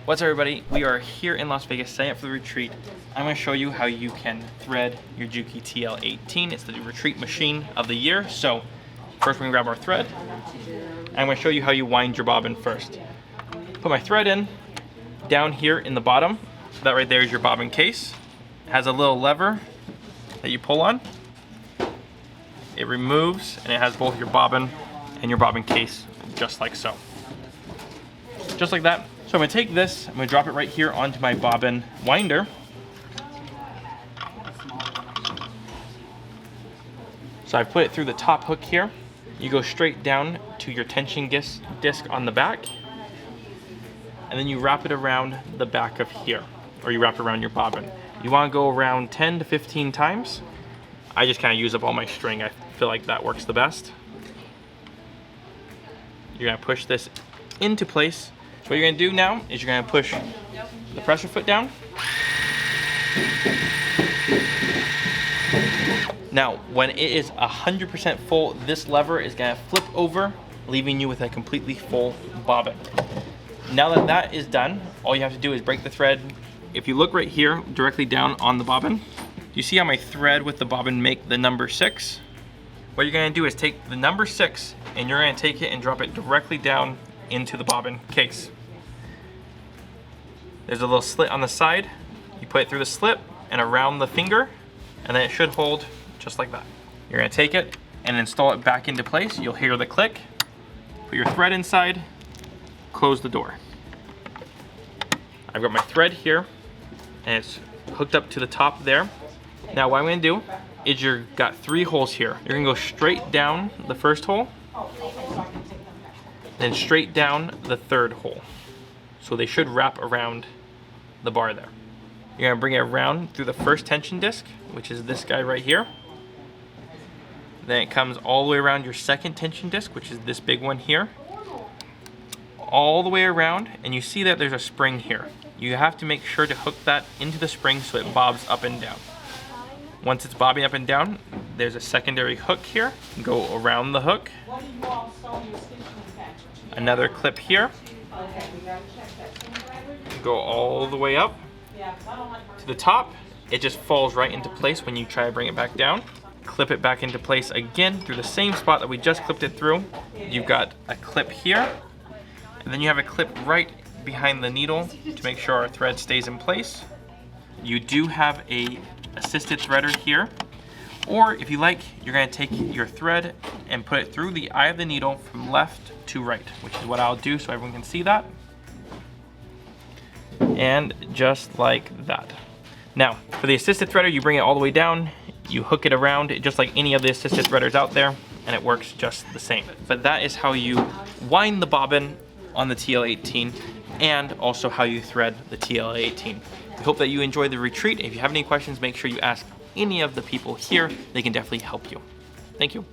What's up, everybody? We are here in Las Vegas setting up for the retreat. I'm going to show you how you can thread your Juki JL-18. It's the retreat machine of the year. So first we're going to grab our thread. I'm going to show you how you wind your bobbin first. Put my thread in down here in the bottom. That right there is your bobbin case. It has a little lever that you pull on. It removes and it has both your bobbin and your bobbin case just like so. Just like that. So I'm going to take this, I'm going to drop it right here onto my bobbin winder. So I've put it through the top hook here. You go straight down to your tension disc on the back. And then you wrap it around the back of here, or you wrap it around your bobbin. You want to go around 10 to 15 times. I just kind of use up all my string. I feel like that works the best. You're going to push this into place. So what you're going to do now is you're going to push the pressure foot down. Now, when it is 100% full, this lever is going to flip over, leaving you with a completely full bobbin. Now that that is done, all you have to do is break the thread. If you look right here, directly down on the bobbin, you see how my thread with the bobbin make the number 6? What you're going to do is take the number 6 and you're going to take it and drop it directly down into the bobbin case. There's a little slit on the side. You put it through the slit and around the finger, and then it should hold just like that. You're going to take it and install it back into place. You'll hear the click. Put your thread inside, close the door. I've got my thread here and it's hooked up to the top there. Now what I'm going to do is you've got 3 holes here. You're going to go straight down the first hole, then straight down the third hole. So they should wrap around the bar there. You're going to bring it around through the first tension disc, which is this guy right here. Then it comes all the way around your second tension disc, which is this big one here. All the way around, and you see that there's a spring here. You have to make sure to hook that into the spring so it bobs up and down. Once it's bobbing up and down, there's a secondary hook here. Go around the hook. Another clip here. Go all the way up to the top. It just falls right into place when you try to bring it back down. Clip it back into place again through the same spot that we just clipped it through. You've got a clip here, and then you have a clip right behind the needle to make sure our thread stays in place. You do have a assisted threader here, or if you like, you're going to take your thread and put it through the eye of the needle from left to right, which is what I'll do so everyone can see that. And just like that. Now, for the assisted threader, you bring it all the way down, you hook it around just like any of the assisted threaders out there, and it works just the same. But that is how you wind the bobbin on the TL-18 and also how you thread the TL-18. We hope that you enjoyed the retreat. If you have any questions, make sure you ask any of the people here. They can definitely help you. Thank you.